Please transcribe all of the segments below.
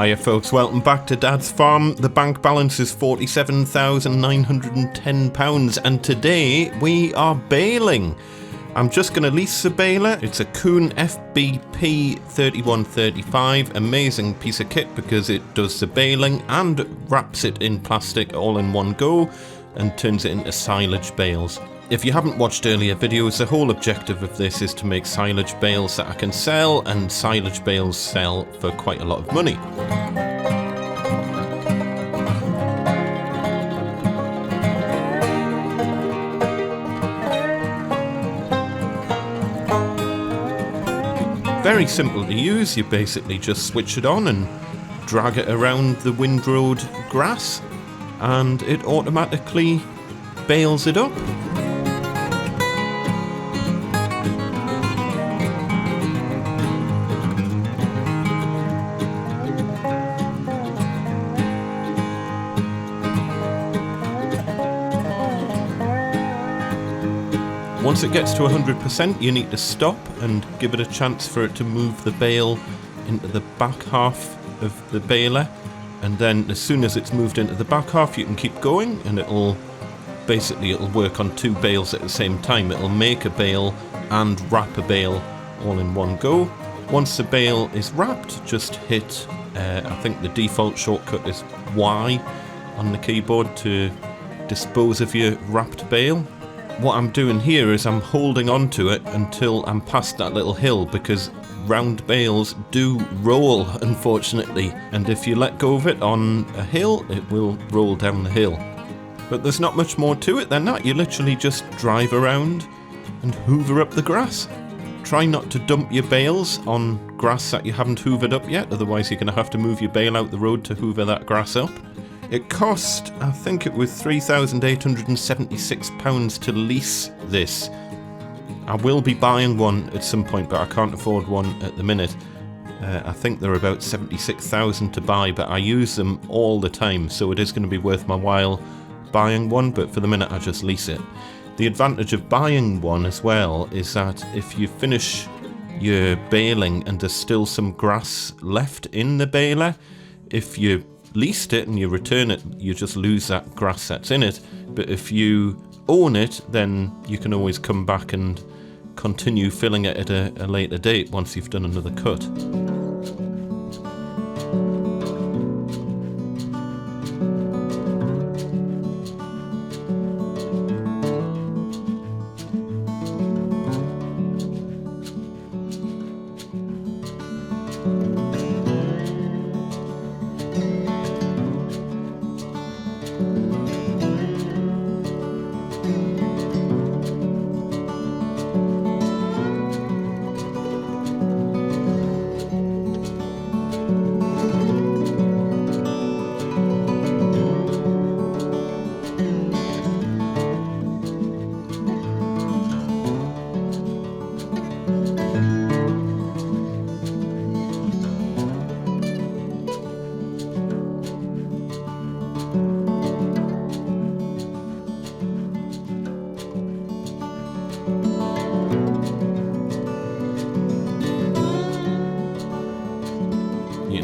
Hiya folks, welcome back to Dad's Farm. The bank balance is £47,910 and today we are baling. I'm just going to lease a baler. It's a Kuhn FBP 3135. Amazing piece of kit because it does the baling and wraps it in plastic all in one go and turns it into silage bales. If you haven't watched earlier videos, the whole objective of this is to make silage bales that I can sell, and silage bales sell for quite a lot of money. Very simple to use. You basically just switch it on and drag it around the windrowed grass and it automatically bales it up. Once it gets to 100%, you need to stop and give it a chance for it to move the bale into the back half of the baler, and then as soon as it's moved into the back half you can keep going and it'll work on two bales at the same time. It'll make a bale and wrap a bale all in one go. Once the bale is wrapped, just hit I think the default shortcut is Y on the keyboard to dispose of your wrapped bale. What I'm doing here is I'm holding on to it until I'm past that little hill, because round bales do roll, unfortunately, and if you let go of it on a hill it will roll down the hill. But there's not much more to it than that. You literally just drive around and hoover up the grass. Try not to dump your bales on grass that you haven't hoovered up yet, otherwise you're going to have to move your bale out the road to hoover that grass up. It cost, I think it was £3,876 to lease this. I will be buying one at some point, but I can't afford one at the minute. I think they're about £76,000 to buy, but I use them all the time, so it is going to be worth my while buying one, but for the minute I just lease it. The advantage of buying one as well is that if you finish your baling and there's still some grass left in the baler, if you leased it and you return it, you just lose that grass that's in it. But if you own it, then you can always come back and continue filling it at a later date once you've done another cut.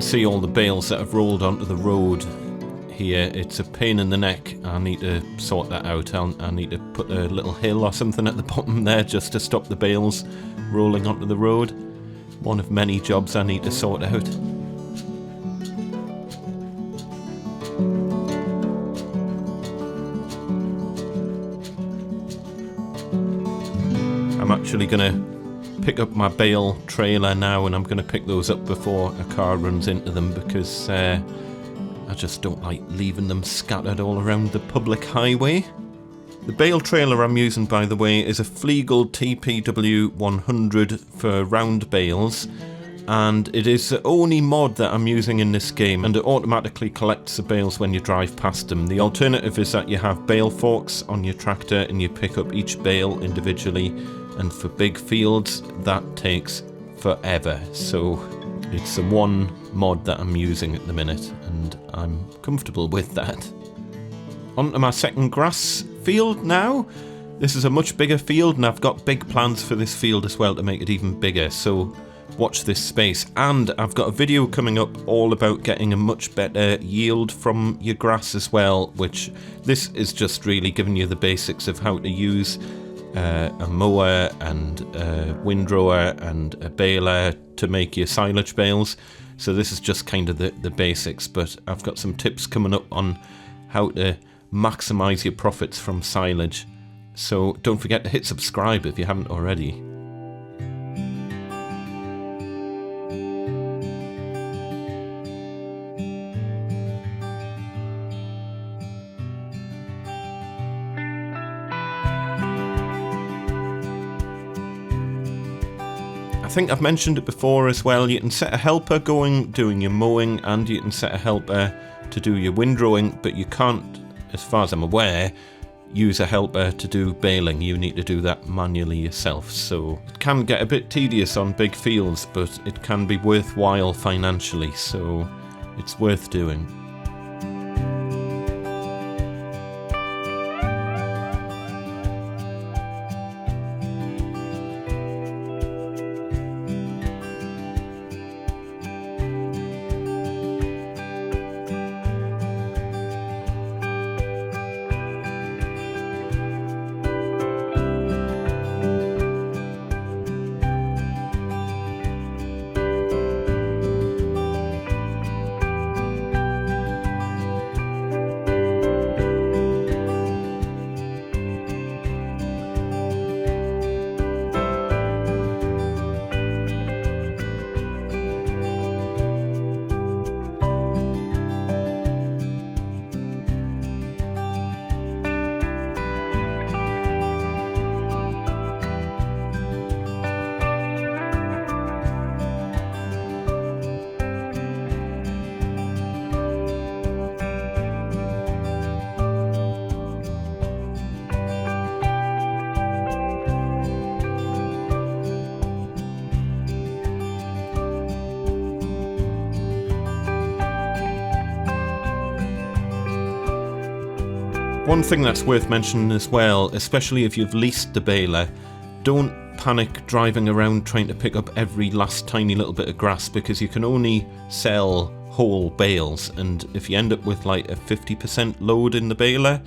See all the bales that have rolled onto the road here. It's a pain in the neck. I need to sort that out. I need to put a little hill or something at the bottom there just to stop the bales rolling onto the road. One of many jobs I need to sort out. I'm actually going to pick up my bale trailer now, and I'm going to pick those up before a car runs into them, because I just don't like leaving them scattered all around the public highway. The bale trailer I'm using, by the way, is a Flegel TPW 100 for round bales, and it is the only mod that I'm using in this game, and it automatically collects the bales when you drive past them. The alternative is that you have bale forks on your tractor and you pick up each bale individually, and for big fields that takes forever. So it's the one mod that I'm using at the minute, and I'm comfortable with that. On to my second grass field now. This is a much bigger field, and I've got big plans for this field as well to make it even bigger. So watch this space. And I've got a video coming up all about getting a much better yield from your grass as well, which this is just really giving you the basics of how to use a mower and a windrower and a baler to make your silage bales. So this is just kind of the basics, but I've got some tips coming up on how to maximize your profits from silage. So don't forget to hit subscribe if you haven't already. I think I've mentioned it before as well, you can set a helper going doing your mowing, and you can set a helper to do your windrowing, but you can't, as far as I'm aware, use a helper to do baling. You need to do that manually yourself, so it can get a bit tedious on big fields, but it can be worthwhile financially, so it's worth doing. One thing that's worth mentioning as well, especially if you've leased the baler, don't panic driving around trying to pick up every last tiny little bit of grass, because you can only sell whole bales, and if you end up with like a 50% load in the baler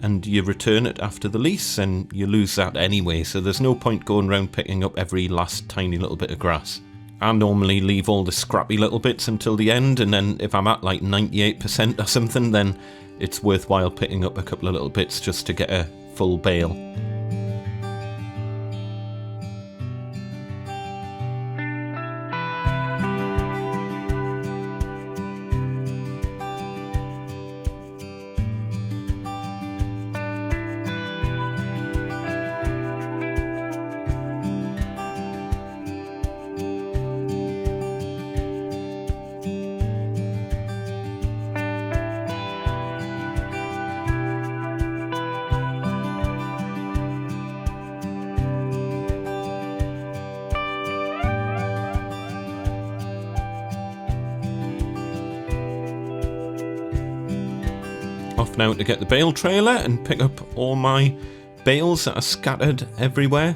and you return it after the lease, then you lose that anyway, so there's no point going around picking up every last tiny little bit of grass. I normally leave all the scrappy little bits until the end, and then if I'm at like 98% or something, then it's worthwhile picking up a couple of little bits just to get a full bale. Off now to get the bale trailer and pick up all my bales that are scattered everywhere.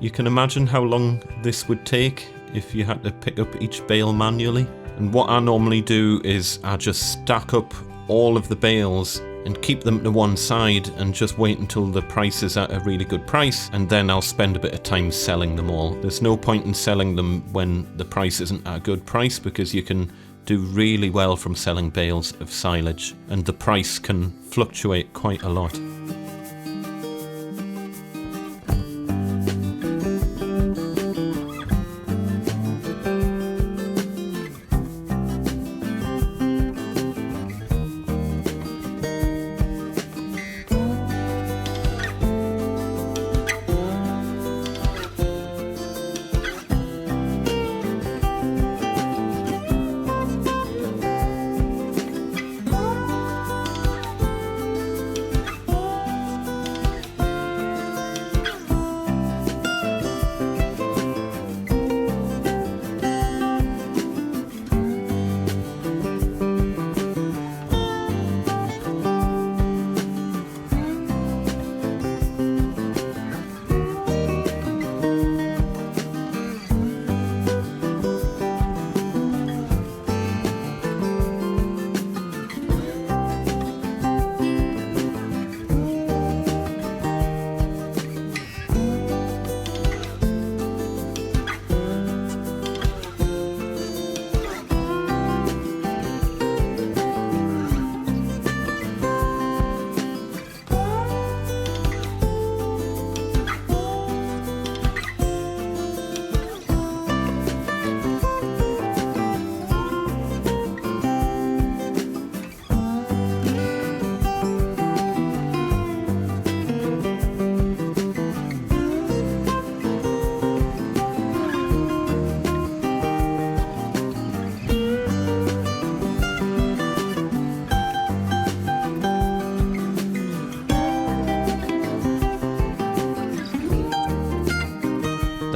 You can imagine how long this would take if you had to pick up each bale manually. And what I normally do is I just stack up all of the bales and keep them to one side and just wait until the price is at a really good price, and then I'll spend a bit of time selling them all. There's no point in selling them when the price isn't at a good price, because you can do really well from selling bales of silage, and the price can fluctuate quite a lot.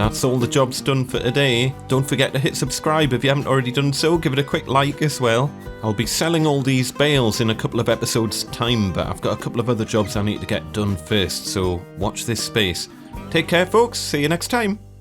that's all the jobs done for today. Don't forget to hit subscribe if you haven't already done so. Give it a quick like as well. I'll be selling all these bales in a couple of episodes' time, but I've got a couple of other jobs I need to get done first, so watch this space. Take care, folks. See you next time.